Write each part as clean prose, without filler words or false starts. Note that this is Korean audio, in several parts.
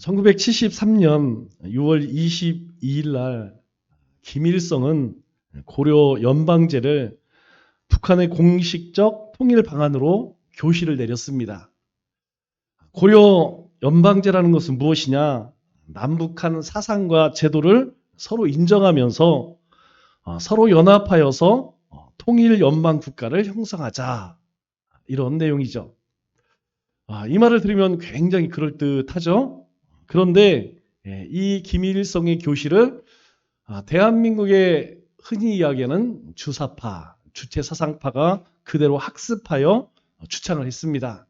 1973년 6월 22일 날 김일성은 고려 연방제를 북한의 공식적 통일 방안으로 교시를 내렸습니다. 고려 연방제라는 것은 무엇이냐? 남북한 사상과 제도를 서로 인정하면서 서로 연합하여서 통일 연방 국가를 형성하자, 이런 내용이죠. 이 말을 들으면 굉장히 그럴듯하죠. 그런데 이 김일성의 교시를 대한민국의 흔히 이야기하는 주사파, 주체사상파가 그대로 학습하여 주창을 했습니다.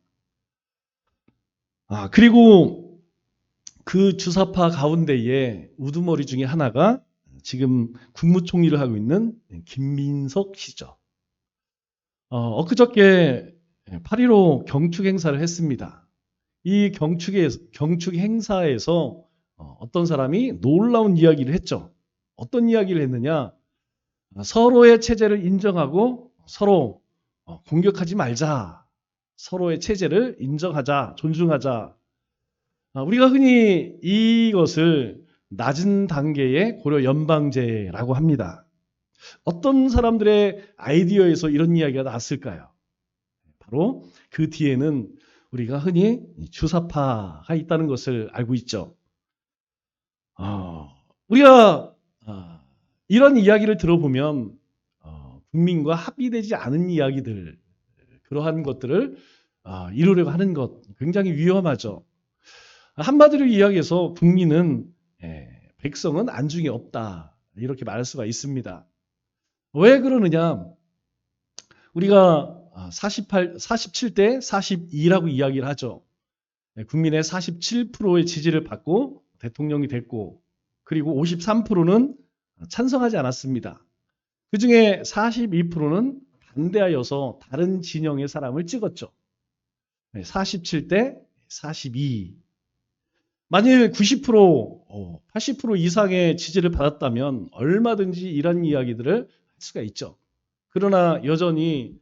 그리고 그 주사파 가운데에 우두머리 중에 하나가 지금 국무총리를 하고 있는 김민석 씨죠. 엊그저께 8.15 경축 행사를 했습니다. 이 경축 행사에서 어떤 사람이 놀라운 이야기를 했죠. 어떤 이야기를 했느냐? 서로의 체제를 인정하고 서로 공격하지 말자. 서로의 체제를 인정하자, 존중하자. 우리가 흔히 이것을 낮은 단계의 고려 연방제라고 합니다. 어떤 사람들의 아이디어에서 이런 이야기가 나왔을까요? 바로 그 뒤에는 우리가 흔히 주사파가 있다는 것을 알고 있죠. 우리가 이런 이야기를 들어보면 국민과 합의되지 않은 이야기들, 그러한 것들을 이루려고 하는 것 굉장히 위험하죠. 한마디로 이야기해서 국민은 백성은 안중에 없다, 이렇게 말할 수가 있습니다. 왜 그러느냐? 우리가 47대 42라고 이야기를 하죠. 국민의 47%의 지지를 받고 대통령이 됐고, 그리고 53%는 찬성하지 않았습니다. 그 중에 42%는 반대하여서 다른 진영의 사람을 찍었죠. 47대 42. 만일 90%, 80% 이상의 지지를 받았다면 얼마든지 이런 이야기들을 할 수가 있죠. 그러나 여전히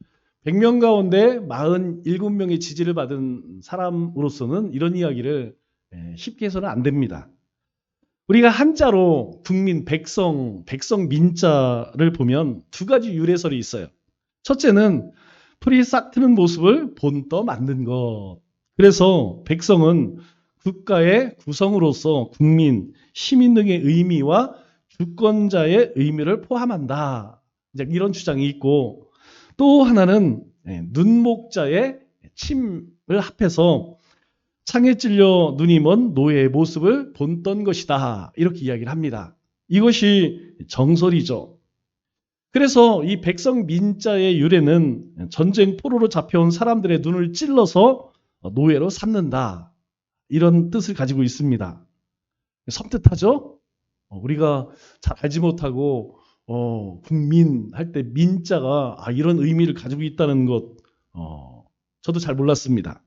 100명 가운데 47명의 지지를 받은 사람으로서는 이런 이야기를 쉽게 해서는 안 됩니다. 우리가 한자로 국민, 백성 민자를 보면 두 가지 유래설이 있어요. 첫째는 풀이 싹 트는 모습을 본떠 만든 것. 그래서 백성은 국가의 구성으로서 국민, 시민 등의 의미와 주권자의 의미를 포함한다. 이런 주장이 있고, 또 하나는 눈목자의 침을 합해서 창에 찔려 눈이 먼 노예의 모습을 본떤 것이다, 이렇게 이야기를 합니다. 이것이 정설이죠. 그래서 이 백성 민자의 유래는 전쟁 포로로 잡혀온 사람들의 눈을 찔러서 노예로 삼는다, 이런 뜻을 가지고 있습니다. 섬뜩하죠? 우리가 잘 알지 못하고 국민 할 때 민자가 이런 의미를 가지고 있다는 것, 저도 잘 몰랐습니다.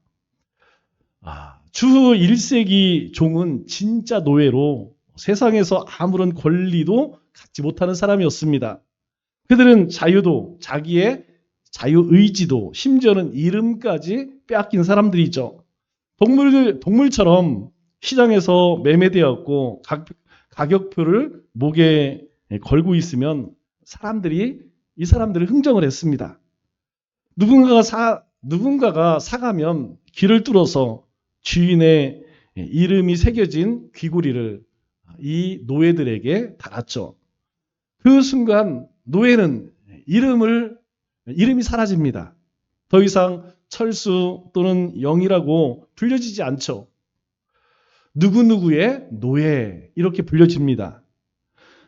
주 1세기 종은 진짜 노예로 세상에서 아무런 권리도 갖지 못하는 사람이었습니다. 그들은 자유도, 자기의 자유의지도, 심지어는 이름까지 빼앗긴 사람들이죠. 동물처럼 시장에서 매매되었고 가격표를 목에 걸고 있으면 사람들이 이 사람들을 흥정을 했습니다. 누군가가 사가면 길을 뚫어서 주인의 이름이 새겨진 귀고리를 이 노예들에게 달았죠. 그 순간 노예는 이름이 사라집니다. 더 이상 철수 또는 영이라고 불려지지 않죠. 누구누구의 노예, 이렇게 불려집니다.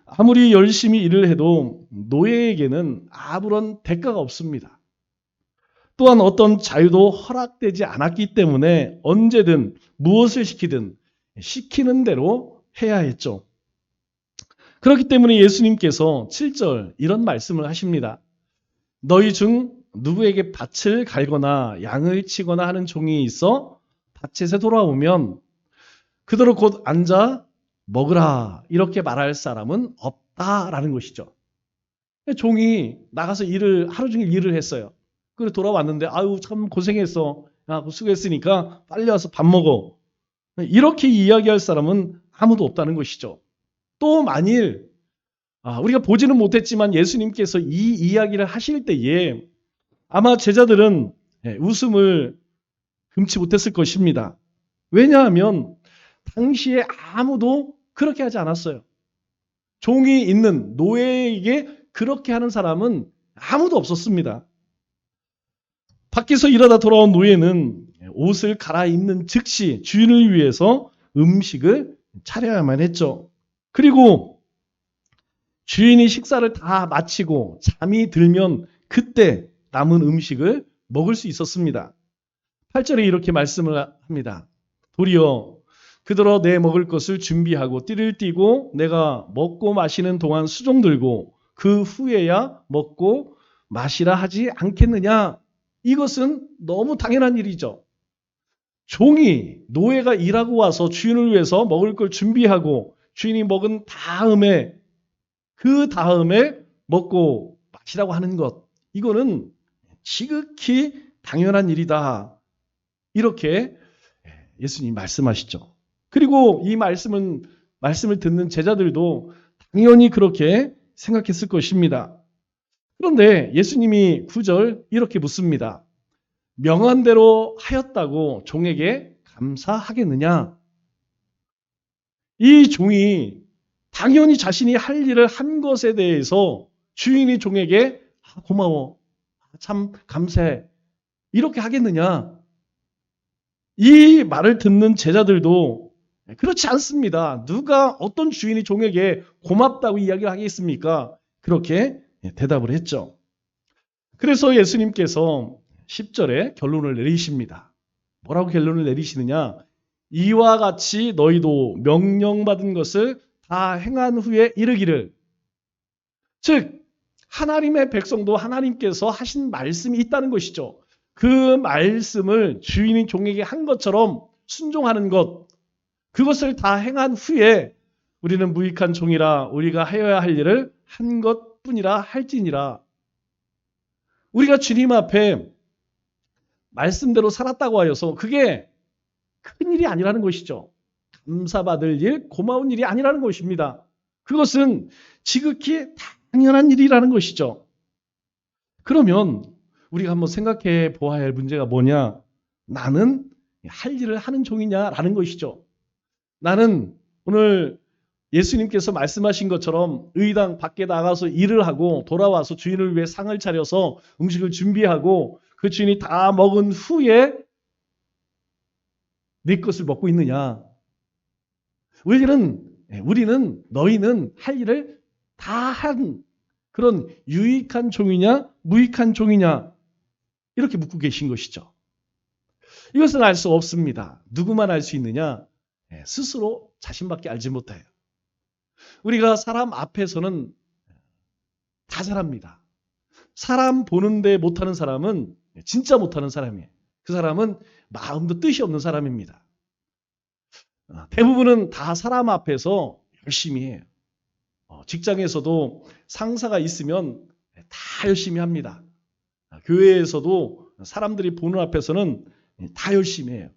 아무리 열심히 일을 해도 노예에게는 아무런 대가가 없습니다. 또한 어떤 자유도 허락되지 않았기 때문에 언제든 무엇을 시키든 시키는 대로 해야 했죠. 그렇기 때문에 예수님께서 7절 이런 말씀을 하십니다. 너희 중 누구에게 밭을 갈거나 양을 치거나 하는 종이 있어 밭에서 돌아오면 그대로 곧 앉아 먹으라, 이렇게 말할 사람은 없다라는 것이죠. 종이 나가서 하루 종일 일을 했어요. 그리고 돌아왔는데 아유 참 고생했어, 수고했으니까 빨리 와서 밥 먹어, 이렇게 이야기할 사람은 아무도 없다는 것이죠. 또 만일 우리가 보지는 못했지만 예수님께서 이 이야기를 하실 때에 아마 제자들은 웃음을 금치 못했을 것입니다. 왜냐하면 당시에 아무도 그렇게 하지 않았어요. 종이 있는 노예에게 그렇게 하는 사람은 아무도 없었습니다. 밖에서 일하다 돌아온 노예는 옷을 갈아입는 즉시 주인을 위해서 음식을 차려야만 했죠. 그리고 주인이 식사를 다 마치고 잠이 들면 그때 남은 음식을 먹을 수 있었습니다. 8절에 이렇게 말씀을 합니다. 도리어 그들어 내 먹을 것을 준비하고 띠를 띠고 내가 먹고 마시는 동안 수종 들고 그 후에야 먹고 마시라 하지 않겠느냐. 이것은 너무 당연한 일이죠. 종이 노예가 일하고 와서 주인을 위해서 먹을 걸 준비하고 주인이 먹은 다음에 그 다음에 먹고 마시라고 하는 것, 이거는 지극히 당연한 일이다. 이렇게 예수님이 말씀하시죠. 그리고 이 말씀을 듣는 제자들도 당연히 그렇게 생각했을 것입니다. 그런데 예수님이 9절 이렇게 묻습니다. 명한 대로 하였다고 종에게 감사하겠느냐? 이 종이 당연히 자신이 할 일을 한 것에 대해서 주인이 종에게 고마워, 참 감사해, 이렇게 하겠느냐? 이 말을 듣는 제자들도 그렇지 않습니다. 누가 어떤 주인이 종에게 고맙다고 이야기를 하겠습니까? 그렇게 대답을 했죠. 그래서 예수님께서 10절에 결론을 내리십니다. 뭐라고 결론을 내리시느냐? 이와 같이 너희도 명령받은 것을 다 행한 후에 이르기를. 즉 하나님의 백성도 하나님께서 하신 말씀이 있다는 것이죠. 그 말씀을 주인이 종에게 한 것처럼 순종하는 것, 그것을 다 행한 후에 우리는 무익한 종이라 우리가 하여야 할 일을 한 것뿐이라 할지니라. 우리가 주님 앞에 말씀대로 살았다고 하여서 그게 큰 일이 아니라는 것이죠. 감사받을 일, 고마운 일이 아니라는 것입니다. 그것은 지극히 당연한 일이라는 것이죠. 그러면 우리가 한번 생각해 보아야 할 문제가 뭐냐? 나는 할 일을 하는 종이냐라는 것이죠. 나는 오늘 예수님께서 말씀하신 것처럼 의당 밖에 나가서 일을 하고 돌아와서 주인을 위해 상을 차려서 음식을 준비하고 그 주인이 다 먹은 후에 네 것을 먹고 있느냐? 너희는 할 일을 다 한 그런 유익한 종이냐, 무익한 종이냐, 이렇게 묻고 계신 것이죠. 이것은 알 수 없습니다. 누구만 알 수 있느냐? 스스로 자신밖에 알지 못해요. 우리가 사람 앞에서는 다 잘합니다. 사람 보는데 못하는 사람은 진짜 못하는 사람이에요. 그 사람은 마음도 뜻이 없는 사람입니다. 대부분은 다 사람 앞에서 열심히 해요. 직장에서도 상사가 있으면 다 열심히 합니다. 교회에서도 사람들이 보는 앞에서는 다 열심히 해요.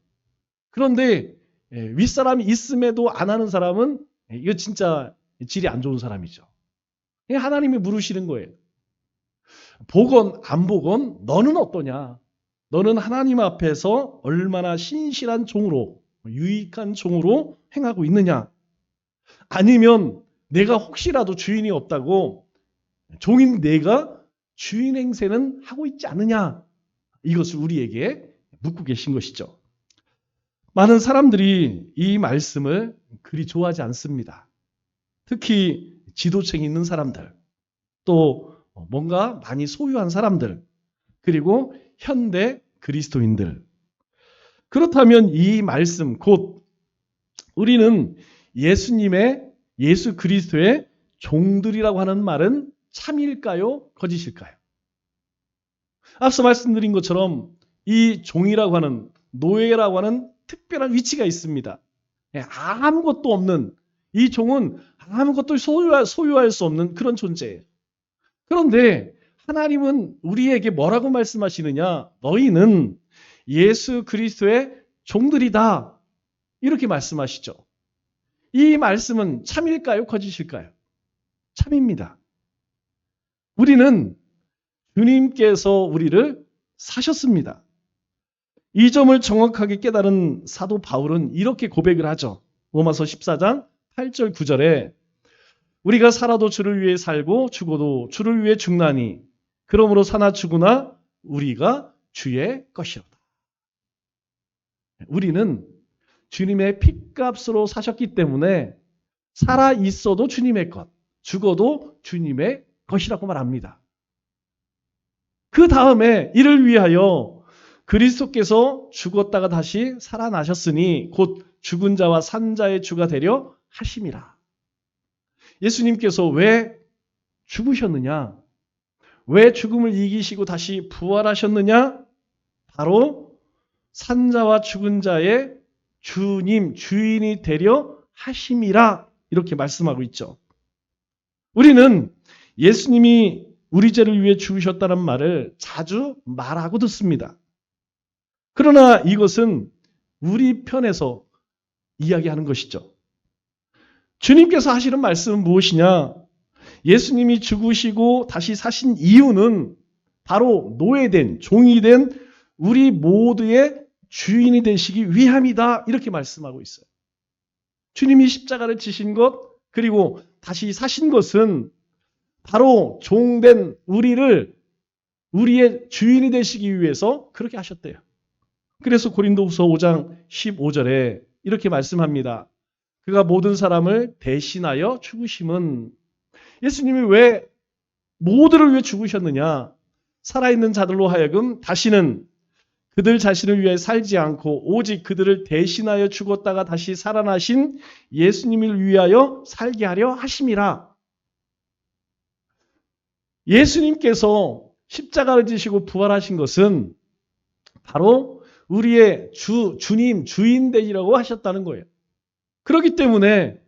그런데 윗사람이 있음에도 안 하는 사람은 이거 진짜 질이 안 좋은 사람이죠. 하나님이 물으시는 거예요. 보건 안 보건 너는 어떠냐? 너는 하나님 앞에서 얼마나 신실한 종으로, 유익한 종으로 행하고 있느냐? 아니면 내가 혹시라도 주인이 없다고 종인 내가 주인 행세는 하고 있지 않느냐? 이것을 우리에게 묻고 계신 것이죠. 많은 사람들이 이 말씀을 그리 좋아하지 않습니다. 특히 지도층이 있는 사람들, 또 뭔가 많이 소유한 사람들, 그리고 현대 그리스도인들. 그렇다면 이 말씀, 곧 우리는 예수 그리스도의 종들이라고 하는 말은 참일까요? 거짓일까요? 앞서 말씀드린 것처럼 이 종이라고 하는, 노예라고 하는 특별한 위치가 있습니다. 아무것도 없는, 이 종은 아무것도 소유할 수 없는 그런 존재예요. 그런데 하나님은 우리에게 뭐라고 말씀하시느냐? 너희는 예수 그리스도의 종들이다. 이렇게 말씀하시죠. 이 말씀은 참일까요? 거짓일까요? 참입니다. 우리는 주님께서 우리를 사셨습니다. 이 점을 정확하게 깨달은 사도 바울은 이렇게 고백을 하죠. 로마서 14장 8절 9절에 우리가 살아도 주를 위해 살고 죽어도 주를 위해 죽나니 그러므로 사나 죽으나 우리가 주의 것이로다. 우리는 주님의 핏값으로 사셨기 때문에 살아 있어도 주님의 것, 죽어도 주님의 것이라고 말합니다. 그 다음에 이를 위하여 그리스도께서 죽었다가 다시 살아나셨으니 곧 죽은 자와 산 자의 주가 되려 하심이라. 예수님께서 왜 죽으셨느냐? 왜 죽음을 이기시고 다시 부활하셨느냐? 바로 산 자와 죽은 자의 주님, 주인이 되려 하심이라 이렇게 말씀하고 있죠. 우리는 예수님이 우리 죄를 위해 죽으셨다는 말을 자주 말하고 듣습니다. 그러나 이것은 우리 편에서 이야기하는 것이죠. 주님께서 하시는 말씀은 무엇이냐? 예수님이 죽으시고 다시 사신 이유는 바로 노예된, 종이 된 우리 모두의 주인이 되시기 위함이다. 이렇게 말씀하고 있어요. 주님이 십자가를 지신 것, 그리고 다시 사신 것은 바로 종된 우리를 우리의 주인이 되시기 위해서 그렇게 하셨대요. 그래서 고린도후서 5장 15절에 이렇게 말씀합니다. 그가 모든 사람을 대신하여 죽으심은 예수님이 왜 모두를 위해 죽으셨느냐? 살아있는 자들로 하여금 다시는 그들 자신을 위해 살지 않고 오직 그들을 대신하여 죽었다가 다시 살아나신 예수님을 위하여 살게 하려 하심이라. 예수님께서 십자가를 지시고 부활하신 것은 바로 우리의 주님, 주인 되시라고 하셨다는 거예요. 그렇기 때문에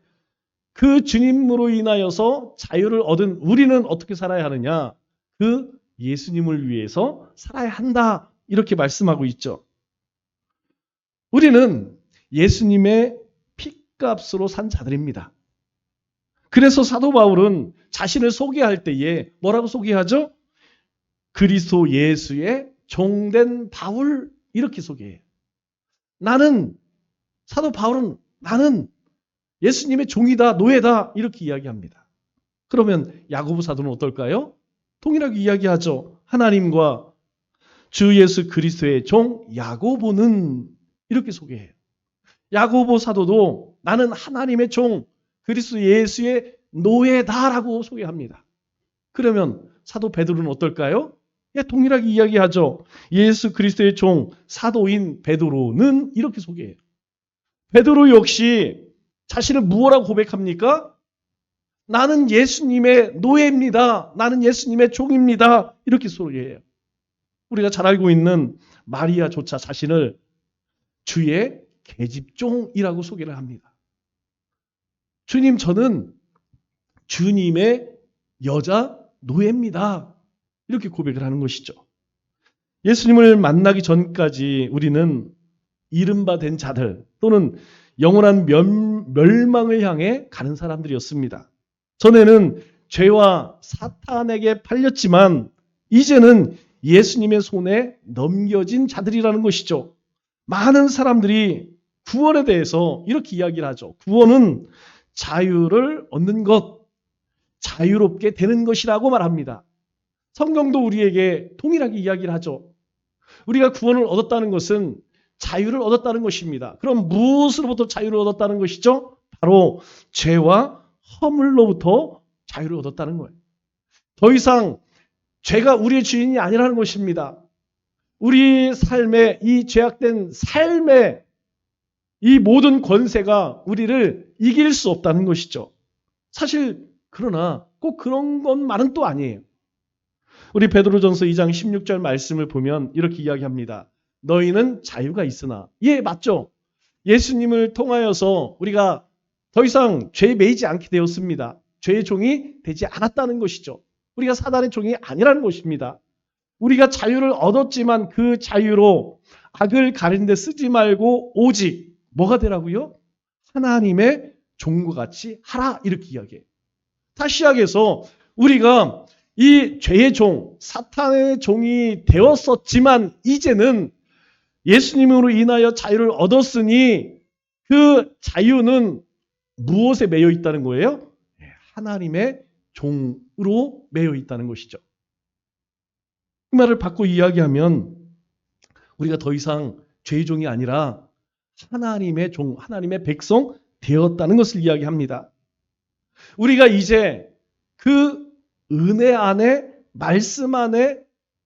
그 주님으로 인하여서 자유를 얻은 우리는 어떻게 살아야 하느냐? 그 예수님을 위해서 살아야 한다. 이렇게 말씀하고 있죠. 우리는 예수님의 핏값으로 산 자들입니다. 그래서 사도 바울은 자신을 소개할 때에 뭐라고 소개하죠? 그리스도 예수의 종된 바울 이렇게 소개해요. 사도 바울은 나는 예수님의 종이다, 노예다 이렇게 이야기합니다. 그러면 야고보 사도는 어떨까요? 동일하게 이야기하죠. 하나님과 주 예수 그리스도의 종 야고보는 이렇게 소개해요. 야고보 사도도 나는 하나님의 종 그리스도 예수의 노예다라고 소개합니다. 그러면 사도 베드로는 어떨까요? 동일하게 이야기하죠. 예수 그리스도의 종 사도인 베드로는 이렇게 소개해요. 베드로 역시 자신을 무엇라고 고백합니까? 나는 예수님의 노예입니다. 나는 예수님의 종입니다. 이렇게 소개해요. 우리가 잘 알고 있는 마리아조차 자신을 주의 계집종이라고 소개를 합니다. 주님, 저는 주님의 여자 노예입니다. 이렇게 고백을 하는 것이죠. 예수님을 만나기 전까지 우리는 이른바 된 자들 또는 영원한 멸망을 향해 가는 사람들이었습니다. 전에는 죄와 사탄에게 팔렸지만 이제는 예수님의 손에 넘겨진 자들이라는 것이죠. 많은 사람들이 구원에 대해서 이렇게 이야기를 하죠. 구원은 자유를 얻는 것, 자유롭게 되는 것이라고 말합니다. 성경도 우리에게 동일하게 이야기를 하죠. 우리가 구원을 얻었다는 것은 자유를 얻었다는 것입니다. 그럼 무엇으로부터 자유를 얻었다는 것이죠? 바로 죄와 허물로부터 자유를 얻었다는 거예요. 더 이상 죄가 우리의 주인이 아니라는 것입니다. 우리 삶의 이 죄악된 삶의 이 모든 권세가 우리를 이길 수 없다는 것이죠. 사실 그러나 꼭 그런 것만은 또 아니에요. 우리 베드로전서 2장 16절 말씀을 보면 이렇게 이야기합니다. 너희는 자유가 있으나. 예, 맞죠. 예수님을 통하여서 우리가 더 이상 죄에 매이지 않게 되었습니다. 죄의 종이 되지 않았다는 것이죠. 우리가 사단의 종이 아니라는 것입니다. 우리가 자유를 얻었지만 그 자유로 악을 가리는 데 쓰지 말고 오직 뭐가 되라고요? 하나님의 종과 같이 하라 이렇게 이야기해요. 다시 시작해서 우리가 이 죄의 종, 사탄의 종이 되었었지만 이제는 예수님으로 인하여 자유를 얻었으니 그 자유는 무엇에 매여 있다는 거예요? 하나님의 종으로 매여 있다는 것이죠. 그 말을 바꿔 이야기하면 우리가 더 이상 죄의 종이 아니라 하나님의 종, 하나님의 백성 되었다는 것을 이야기합니다. 우리가 이제 그 은혜 안에, 말씀 안에,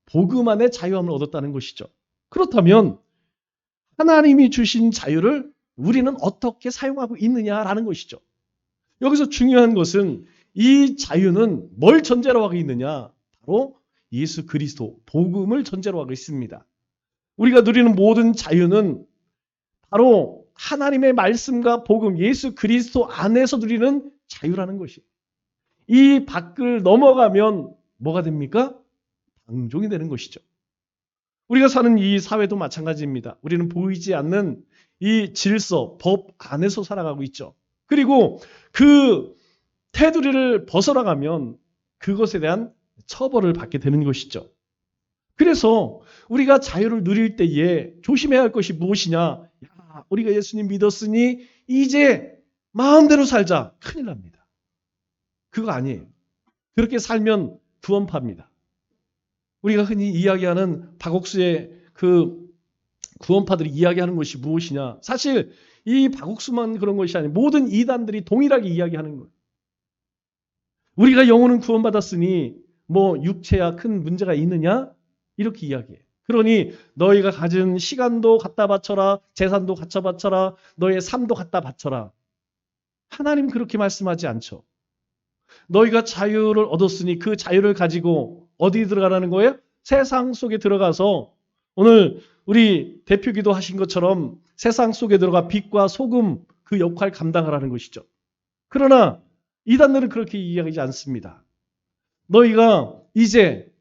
복음 안에 자유함을 얻었다는 것이죠. 그렇다면 하나님이 주신 자유를 우리는 어떻게 사용하고 있느냐라는 것이죠. 여기서 중요한 것은 이 자유는 뭘 전제로 하고 있느냐? 바로 예수 그리스도, 복음을 전제로 하고 있습니다. 우리가 누리는 모든 자유는 바로 하나님의 말씀과 복음, 예수 그리스도 안에서 누리는 자유라는 것이. 이 밖을 넘어가면 뭐가 됩니까? 방종이 되는 것이죠. 우리가 사는 이 사회도 마찬가지입니다. 우리는 보이지 않는 이 질서, 법 안에서 살아가고 있죠. 그리고 그 테두리를 벗어나가면 그것에 대한 처벌을 받게 되는 것이죠. 그래서 우리가 자유를 누릴 때에 조심해야 할 것이 무엇이냐? 야, 우리가 예수님 믿었으니 이제 마음대로 살자. 큰일 납니다. 그거 아니에요. 그렇게 살면 구원파입니다. 우리가 흔히 이야기하는 박옥수의 그 구원파들이 이야기하는 것이 무엇이냐? 사실 이 박옥수만 그런 것이 아니에요. 모든 이단들이 동일하게 이야기하는 거예요. 우리가 영혼은 구원받았으니 뭐 육체야 큰 문제가 있느냐? 이렇게 이야기해요. 그러니 너희가 가진 시간도 갖다 바쳐라, 재산도 갖다 바쳐라, 너의 삶도 갖다 바쳐라. 하나님 그렇게 말씀하지 않죠. 너희가 자유를 얻었으니 그 자유를 가지고 어디 들어가라는 거예요? 세상 속에 들어가서 오늘 우리 대표기도 하신 것처럼 세상 속에 들어가 빛과 소금 그 역할 감당하라는 것이죠. 그러나 이단들은 그렇게 이야기하지 않습니다. 너희가 이제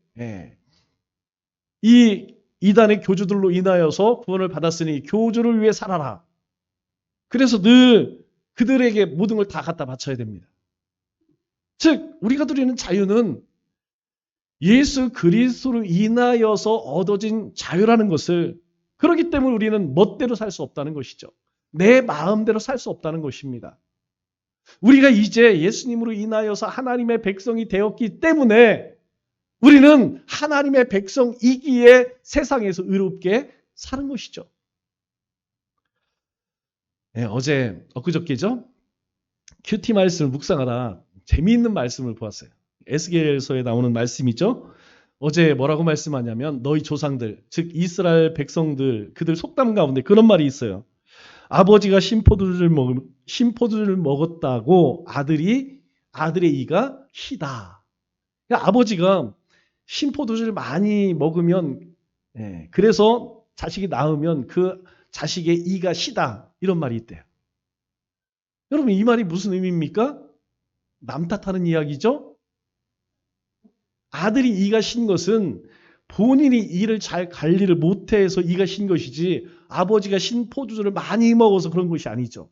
이 이단의 교주들로 인하여서 구원을 받았으니 교주를 위해 살아라. 그래서 늘 그들에게 모든 걸 다 갖다 바쳐야 됩니다. 즉 우리가 누리는 자유는 예수 그리스도로 인하여서 얻어진 자유라는 것을, 그렇기 때문에 우리는 멋대로 살 수 없다는 것이죠. 내 마음대로 살 수 없다는 것입니다. 우리가 이제 예수님으로 인하여서 하나님의 백성이 되었기 때문에 우리는 하나님의 백성이기에 세상에서 의롭게 사는 것이죠. 엊그저께죠? 큐티 말씀을 묵상하다 재미있는 말씀을 보았어요. 에스겔서에 나오는 말씀이죠. 어제 뭐라고 말씀하냐면 너희 조상들, 즉 이스라엘 백성들, 그들 속담 가운데 그런 말이 있어요. 아버지가 신포도주를 먹었다고 아들의 이가 희다. 그러니까 아버지가 신포도주를 많이 먹으면, 그래서 자식이 낳으면 그 자식의 이가 시다. 이런 말이 있대요. 여러분 이 말이 무슨 의미입니까? 남 탓하는 이야기죠? 아들이 이가 신 것은 본인이 이를 잘 관리를 못해서 이가 신 것이지 아버지가 신포도주를 많이 먹어서 그런 것이 아니죠.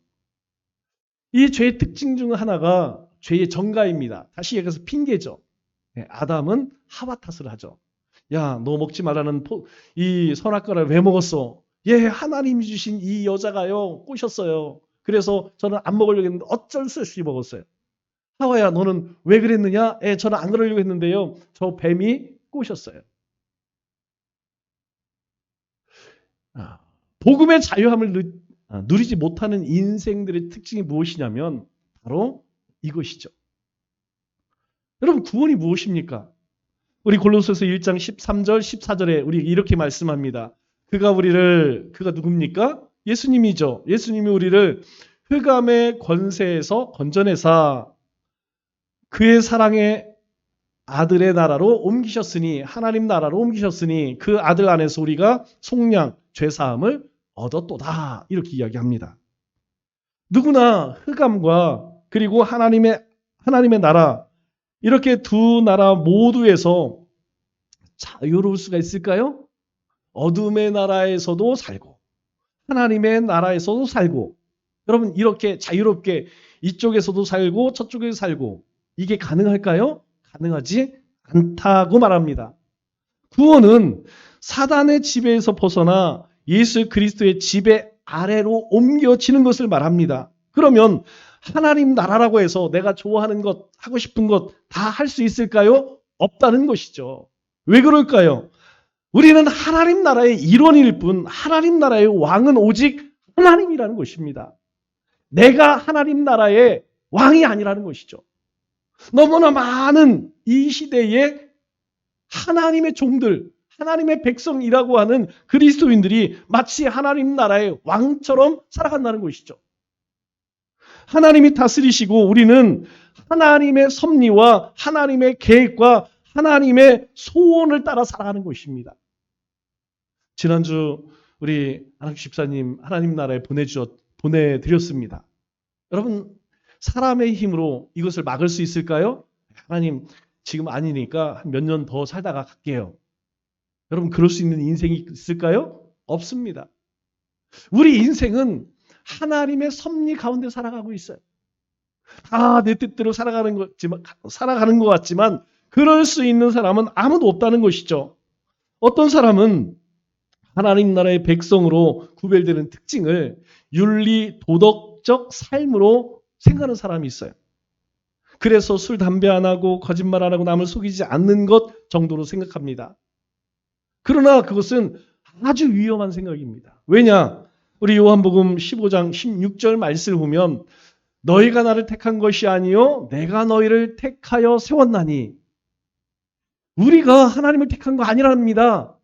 이 죄의 특징 중 하나가 죄의 전가입니다. 다시 얘기해서 핑계죠. 아담은 하와 탓을 하죠. 야, 너 먹지 말라는 이 선악과를 왜 먹었어? 하나님이 주신 이 여자가요 꼬셨어요. 그래서 저는 안 먹으려고 했는데 어쩔 수 없이 먹었어요. 하와야, 너는 왜 그랬느냐? 저는 안 그러려고 했는데요, 저 뱀이 꼬셨어요. 복음의 자유함을 누리지 못하는 인생들의 특징이 무엇이냐면 바로 이것이죠. 여러분 구원이 무엇입니까? 우리 골로새서 1장 13절 14절에 우리 이렇게 말씀합니다. 그가 누굽니까? 예수님이죠. 예수님이 우리를 흑암의 권세에서 건져내사 그의 사랑의 아들의 나라로 옮기셨으니, 하나님 나라로 옮기셨으니 그 아들 안에서 우리가 속량 죄사함을 얻었도다. 이렇게 이야기합니다. 누구나 흑암과 그리고 하나님의 나라, 이렇게 두 나라 모두에서 자유로울 수가 있을까요? 어둠의 나라에서도 살고 하나님의 나라에서도 살고, 여러분 이렇게 자유롭게 이쪽에서도 살고 저쪽에서 살고, 이게 가능할까요? 가능하지 않다고 말합니다. 구원은 사단의 지배에서 벗어나 예수 그리스도의 지배 아래로 옮겨지는 것을 말합니다. 그러면 하나님 나라라고 해서 내가 좋아하는 것, 하고 싶은 것 다 할 수 있을까요? 없다는 것이죠. 왜 그럴까요? 우리는 하나님 나라의 일원일 뿐, 하나님 나라의 왕은 오직 하나님이라는 것입니다. 내가 하나님 나라의 왕이 아니라는 것이죠. 너무나 많은 이 시대에 하나님의 종들, 하나님의 백성이라고 하는 그리스도인들이 마치 하나님 나라의 왕처럼 살아간다는 것이죠. 하나님이 다스리시고 우리는 하나님의 섭리와 하나님의 계획과 하나님의 소원을 따라 살아가는 것입니다. 지난주 우리 안학규 집사님 하나님 나라에 보내드렸습니다. 여러분, 사람의 힘으로 이것을 막을 수 있을까요? 하나님, 지금 아니니까 몇 년 더 살다가 갈게요. 여러분, 그럴 수 있는 인생이 있을까요? 없습니다. 우리 인생은 하나님의 섭리 가운데 살아가고 있어요. 다 내 뜻대로 살아가는 것 같지만 그럴 수 있는 사람은 아무도 없다는 것이죠. 어떤 사람은 하나님 나라의 백성으로 구별되는 특징을 윤리, 도덕적 삶으로 생각하는 사람이 있어요. 그래서 술, 담배 안 하고 거짓말 안 하고 남을 속이지 않는 것 정도로 생각합니다. 그러나 그것은 아주 위험한 생각입니다. 왜냐? 우리 요한복음 15장 16절 말씀을 보면 너희가 나를 택한 것이 아니요 내가 너희를 택하여 세웠나니. 우리가 하나님을 택한 거 아니랍니다.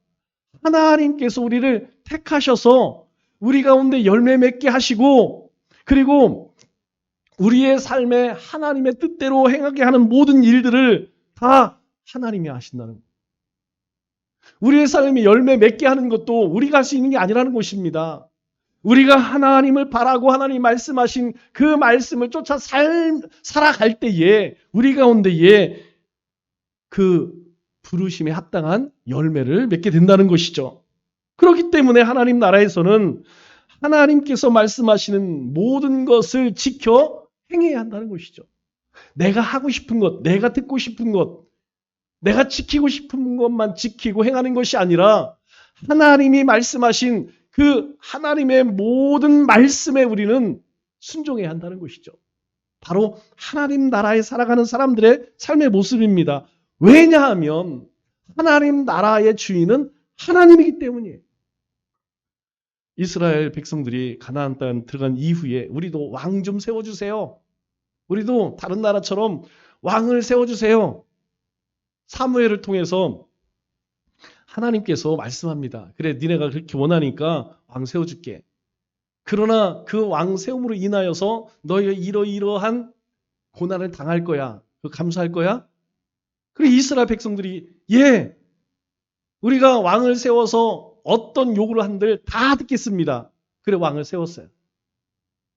하나님께서 우리를 택하셔서 우리 가운데 열매 맺게 하시고, 그리고 우리의 삶에 하나님의 뜻대로 행하게 하는 모든 일들을 다 하나님이 하신다는 거예요. 우리의 삶에 열매 맺게 하는 것도 우리가 할 수 있는 게 아니라는 것입니다. 우리가 하나님을 바라고 하나님 말씀하신 그 말씀을 쫓아 살아갈 때에 우리 가운데에 그 부르심에 합당한 열매를 맺게 된다는 것이죠. 그렇기 때문에 하나님 나라에서는 하나님께서 말씀하시는 모든 것을 지켜 행해야 한다는 것이죠. 내가 하고 싶은 것, 내가 듣고 싶은 것, 내가 지키고 싶은 것만 지키고 행하는 것이 아니라 하나님이 말씀하신 그 하나님의 모든 말씀에 우리는 순종해야 한다는 것이죠. 바로 하나님 나라에 살아가는 사람들의 삶의 모습입니다. 왜냐하면 하나님 나라의 주인은 하나님이기 때문이에요. 이스라엘 백성들이 가나안 땅 들어간 이후에 우리도 왕 좀 세워주세요. 우리도 다른 나라처럼 왕을 세워주세요. 사무엘을 통해서 하나님께서 말씀합니다. 그래, 니네가 그렇게 원하니까 왕 세워줄게. 그러나 그 왕 세움으로 인하여서 너희가 이러이러한 고난을 당할 거야. 감수할 거야? 그리고 이스라엘 백성들이 예, 우리가 왕을 세워서 어떤 요구를 한들 다 듣겠습니다. 그래, 왕을 세웠어요.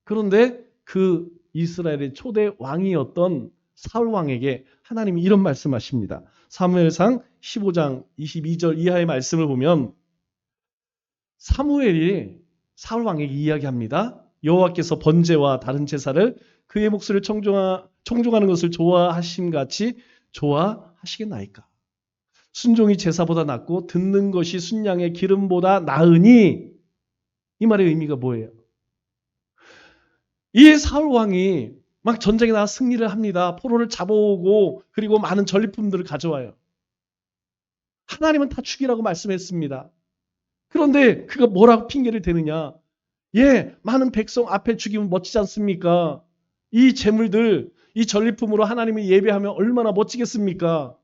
그런데 그 이스라엘의 초대 왕이었던 사울 왕에게 하나님이 이런 말씀하십니다. 사무엘상 15장 22절 이하의 말씀을 보면 사무엘이 사울 왕에게 이야기합니다. 여호와께서 번제와 다른 제사를 그의 목소리를 청종하는 것을 좋아하심같이 좋아하시겠나이까. 순종이 제사보다 낫고 듣는 것이 순양의 기름보다 나으니. 이 말의 의미가 뭐예요? 이 사울 왕이 막 전쟁에 나가 승리를 합니다. 포로를 잡아오고 그리고 많은 전리품들을 가져와요. 하나님은 다 죽이라고 말씀했습니다. 그런데 그가 뭐라고 핑계를 대느냐? 예, 많은 백성 앞에 죽이면 멋지지 않습니까? 이 재물들, 이 전리품으로 하나님을 예배하면 얼마나 멋지겠습니까?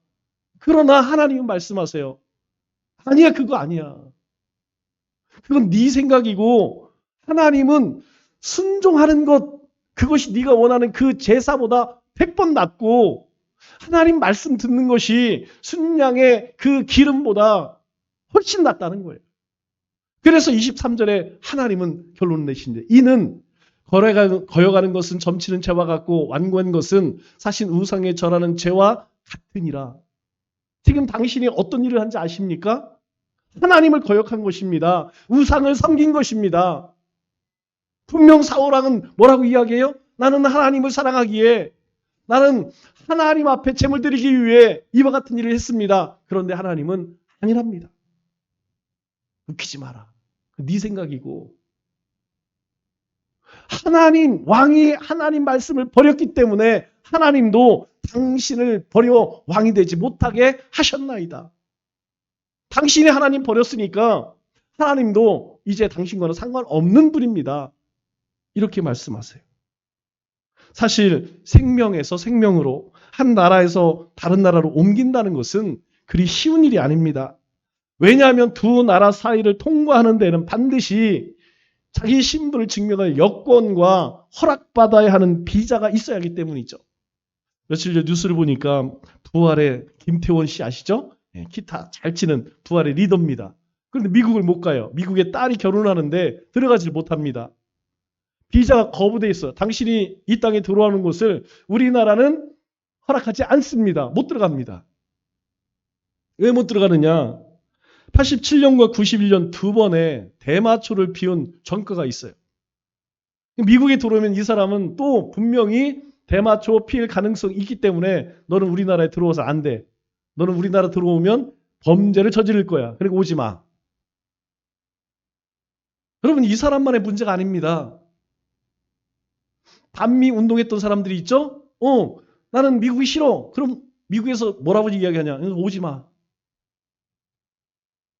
그러나 하나님은 말씀하세요. 아니야, 그거 아니야. 그건 네 생각이고 하나님은 순종하는 것, 그것이 네가 원하는 그 제사보다 100번 낫고 하나님 말씀 듣는 것이 순양의 그 기름보다 훨씬 낫다는 거예요. 그래서 23절에 하나님은 결론을 내신대. 이는 거여가는 것은 점치는 죄와 같고 완고한 것은 사실 우상에 절하는 죄와 같으니라. 지금 당신이 어떤 일을 한지 아십니까? 하나님을 거역한 것입니다. 우상을 섬긴 것입니다. 분명 사울왕은 뭐라고 이야기해요? 나는 하나님을 사랑하기에 나는 하나님 앞에 제물 드리기 위해 이와 같은 일을 했습니다. 그런데 하나님은 아니랍니다. 웃기지 마라. 네 생각이고 하나님 왕이 하나님 말씀을 버렸기 때문에 하나님도 당신을 버려 왕이 되지 못하게 하셨나이다. 당신이 하나님 버렸으니까 하나님도 이제 당신과는 상관없는 분입니다. 이렇게 말씀하세요. 사실 생명에서 생명으로 한 나라에서 다른 나라로 옮긴다는 것은 그리 쉬운 일이 아닙니다. 왜냐하면 두 나라 사이를 통과하는 데는 반드시 자기 신분을 증명할 여권과 허락받아야 하는 비자가 있어야 하기 때문이죠. 며칠 전 뉴스를 보니까 부활의 김태원 씨 아시죠? 기타 잘 치는 부활의 리더입니다. 그런데 미국을 못 가요. 미국의 딸이 결혼하는데 들어가질 못합니다. 비자가 거부돼 있어요. 당신이 이 땅에 들어오는 것을 우리나라는 허락하지 않습니다. 못 들어갑니다. 왜 못 들어가느냐? 87년과 91년 두 번의 대마초를 피운 전과가 있어요. 미국에 들어오면 이 사람은 또 분명히 대마초 피울 가능성이 있기 때문에 너는 우리나라에 들어와서 안 돼. 너는 우리나라 들어오면 범죄를 저지를 거야. 그리고 오지 마. 여러분 이 사람만의 문제가 아닙니다. 반미 운동했던 사람들이 있죠? 나는 미국이 싫어. 그럼 미국에서 뭐라고 이야기하냐? 오지 마.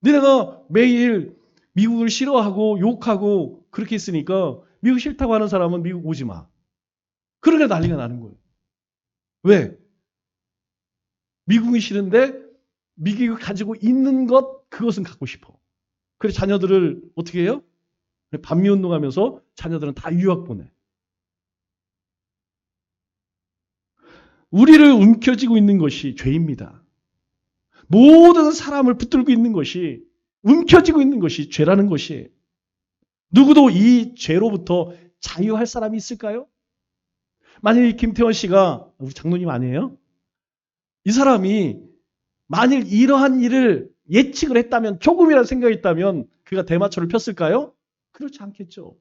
너네가 매일 미국을 싫어하고 욕하고 그렇게 했으니까 미국 싫다고 하는 사람은 미국 오지 마. 그러게 난리가 나는 거예요. 왜? 미국이 싫은데 미국이 가지고 있는 것 그것은 갖고 싶어. 그래서 자녀들을 어떻게 해요? 반미 운동하면서 자녀들은 다 유학 보내. 우리를 움켜쥐고 있는 것이 죄입니다. 모든 사람을 붙들고 있는 것이 움켜쥐고 있는 것이 죄라는 것이에요. 누구도 이 죄로부터 자유할 사람이 있을까요? 만일 김태원 씨가 우리 장로님 아니에요? 이 사람이 만일 이러한 일을 예측을 했다면 조금이라도 생각이 있다면 그가 대마초를 폈을까요? 그렇지 않겠죠.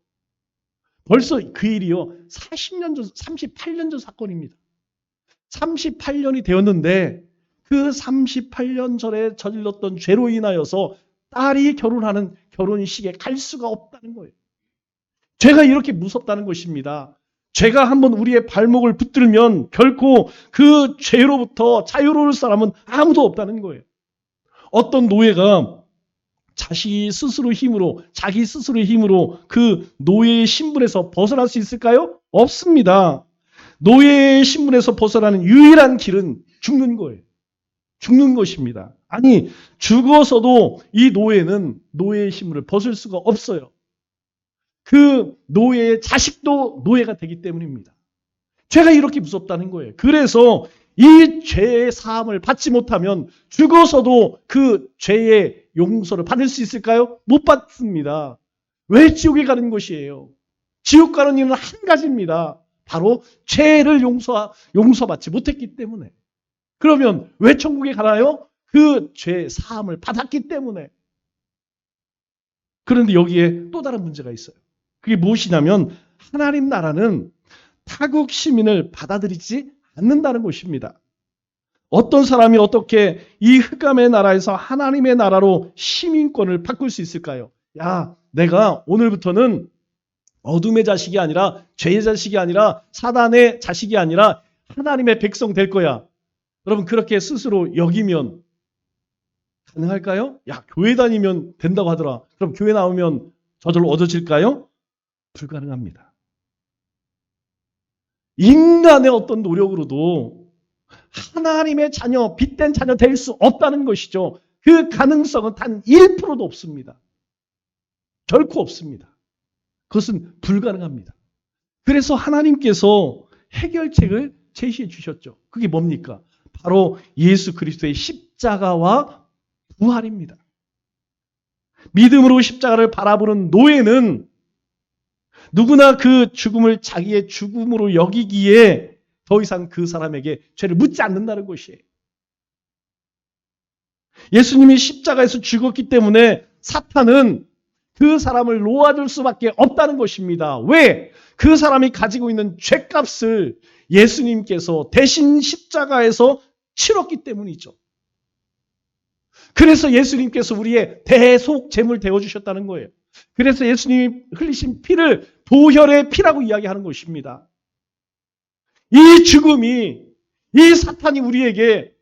벌써 그 일이요. 40년 전, 38년 전 사건입니다. 38년이 되었는데 그 38년 전에 저질렀던 죄로 인하여서 딸이 결혼하는 결혼식에 갈 수가 없다는 거예요. 죄가 이렇게 무섭다는 것입니다. 죄가 한번 우리의 발목을 붙들면 결코 그 죄로부터 자유로울 사람은 아무도 없다는 거예요. 어떤 노예가 자기 스스로의 힘으로 그 노예의 신분에서 벗어날 수 있을까요? 없습니다. 노예의 신분에서 벗어나는 유일한 길은 죽는 거예요. 죽는 것입니다. 아니, 죽어서도 이 노예는 노예의 신분을 벗을 수가 없어요. 그 노예의 자식도 노예가 되기 때문입니다. 죄가 이렇게 무섭다는 거예요. 그래서 이 죄의 사함을 받지 못하면 죽어서도 그 죄의 용서를 받을 수 있을까요? 못 받습니다. 왜 지옥에 가는 것이에요? 지옥 가는 이유는 한 가지입니다. 바로 죄를 용서받지 못했기 때문에. 그러면 왜 천국에 가나요? 그 죄 사함을 받았기 때문에. 그런데 여기에 또 다른 문제가 있어요. 그게 무엇이냐면 하나님 나라는 타국 시민을 받아들이지 않는다는 것입니다. 어떤 사람이 어떻게 이 흑암의 나라에서 하나님의 나라로 시민권을 바꿀 수 있을까요? 야, 내가 오늘부터는 어둠의 자식이 아니라 죄의 자식이 아니라 사단의 자식이 아니라 하나님의 백성 될 거야. 여러분 그렇게 스스로 여기면 가능할까요? 야, 교회 다니면 된다고 하더라. 그럼 교회 나오면 저절로 얻어질까요? 불가능합니다. 인간의 어떤 노력으로도 하나님의 자녀, 빛된 자녀 될 수 없다는 것이죠. 그 가능성은 단 1%도 없습니다. 결코 없습니다. 그것은 불가능합니다. 그래서 하나님께서 해결책을 제시해 주셨죠. 그게 뭡니까? 바로 예수 그리스도의 십자가와 부활입니다. 믿음으로 십자가를 바라보는 노예는 누구나 그 죽음을 자기의 죽음으로 여기기에 더 이상 그 사람에게 죄를 묻지 않는다는 것이에요. 예수님이 십자가에서 죽었기 때문에 사탄은 그 사람을 놓아줄 수밖에 없다는 것입니다. 왜? 그 사람이 가지고 있는 죄값을 예수님께서 대신 십자가에서 치렀기 때문이죠. 그래서 예수님께서 우리의 대속 제물 되어주셨다는 거예요. 그래서 예수님이 흘리신 피를 보혈의 피라고 이야기하는 것입니다. 이 죽음이, 이 사탄이 우리에게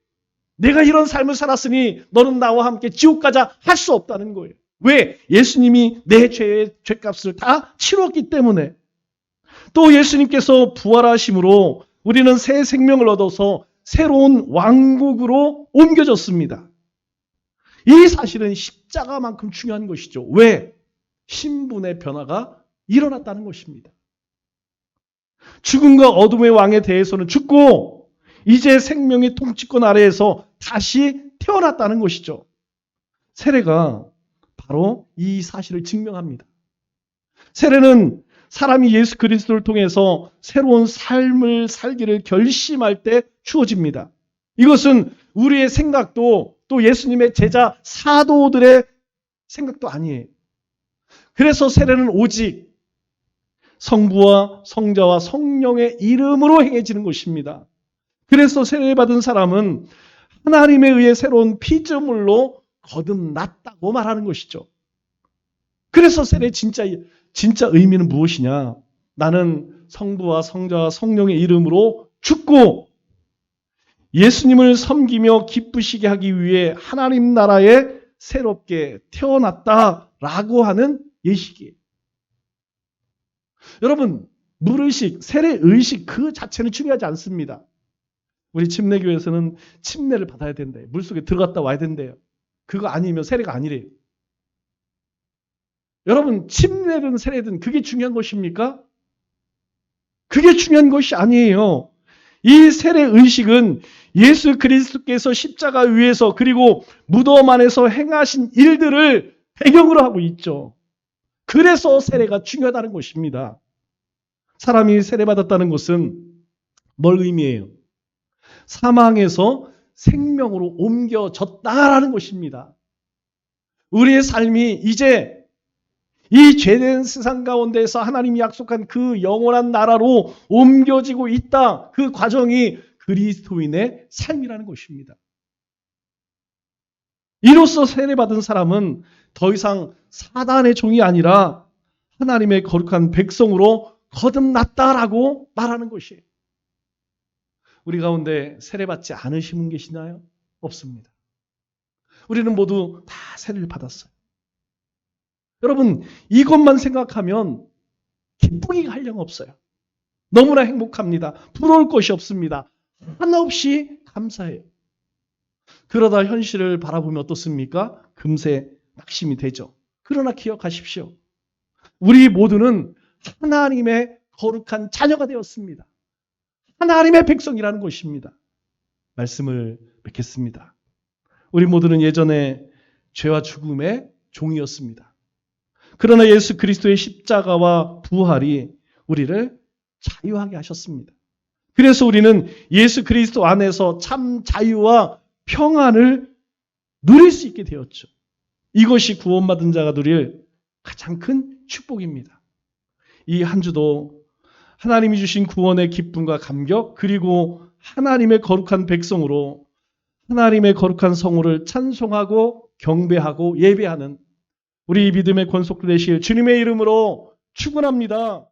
내가 이런 삶을 살았으니 너는 나와 함께 지옥 가자 할 수 없다는 거예요. 왜? 예수님이 내 죄의 죄값을 다 치렀기 때문에. 또 예수님께서 부활하심으로 우리는 새 생명을 얻어서 새로운 왕국으로 옮겨졌습니다. 이 사실은 십자가만큼 중요한 것이죠. 왜? 신분의 변화가 일어났다는 것입니다. 죽음과 어둠의 왕에 대해서는 죽고 이제 생명의 통치권 아래에서 다시 태어났다는 것이죠. 세례가 바로 이 사실을 증명합니다. 세례는 사람이 예수 그리스도를 통해서 새로운 삶을 살기를 결심할 때 주어집니다. 이것은 우리의 생각도 또 예수님의 제자 사도들의 생각도 아니에요. 그래서 세례는 오직 성부와 성자와 성령의 이름으로 행해지는 것입니다. 그래서 세례받은 사람은 하나님에 의해 새로운 피조물로 거듭났다고 말하는 것이죠. 그래서 세례의 진짜 의미는 무엇이냐? 나는 성부와 성자와 성령의 이름으로 죽고 예수님을 섬기며 기쁘시게 하기 위해 하나님 나라에 새롭게 태어났다라고 하는 예식이에요. 여러분, 물의식, 세례의식 그 자체는 중요하지 않습니다. 우리 침례교회에서는 침례를 받아야 된대요. 물속에 들어갔다 와야 된대요. 그거 아니면 세례가 아니래요. 여러분, 침례든 세례든 그게 중요한 것입니까? 그게 중요한 것이 아니에요. 이 세례의식은 예수 그리스도께서 십자가 위에서 그리고 무덤 안에서 행하신 일들을 배경으로 하고 있죠. 그래서 세례가 중요하다는 것입니다. 사람이 세례받았다는 것은 뭘 의미해요? 사망에서 생명으로 옮겨졌다라는 것입니다. 우리의 삶이 이제 이 죄된 세상 가운데서 하나님이 약속한 그 영원한 나라로 옮겨지고 있다. 그 과정이 그리스도인의 삶이라는 것입니다. 이로써 세례받은 사람은 더 이상 사단의 종이 아니라 하나님의 거룩한 백성으로 거듭났다라고 말하는 것이에요. 우리 가운데 세례받지 않으신 분 계시나요? 없습니다. 우리는 모두 다 세례를 받았어요. 여러분, 이것만 생각하면 기쁘기가 한량없어요. 너무나 행복합니다. 부러울 것이 없습니다. 하나 없이 감사해요. 그러다 현실을 바라보면 어떻습니까? 금세 낙심이 되죠. 그러나 기억하십시오. 우리 모두는 하나님의 거룩한 자녀가 되었습니다. 하나님의 백성이라는 것입니다. 말씀을 맺겠습니다. 우리 모두는 예전에 죄와 죽음의 종이었습니다. 그러나 예수 그리스도의 십자가와 부활이 우리를 자유하게 하셨습니다. 그래서 우리는 예수 그리스도 안에서 참 자유와 평안을 누릴 수 있게 되었죠. 이것이 구원받은 자가 누릴 가장 큰 축복입니다. 이 한 주도 하나님이 주신 구원의 기쁨과 감격 그리고 하나님의 거룩한 백성으로 하나님의 거룩한 성호를 찬송하고 경배하고 예배하는 우리 믿음의 권속들 되실 주님의 이름으로 축원합니다.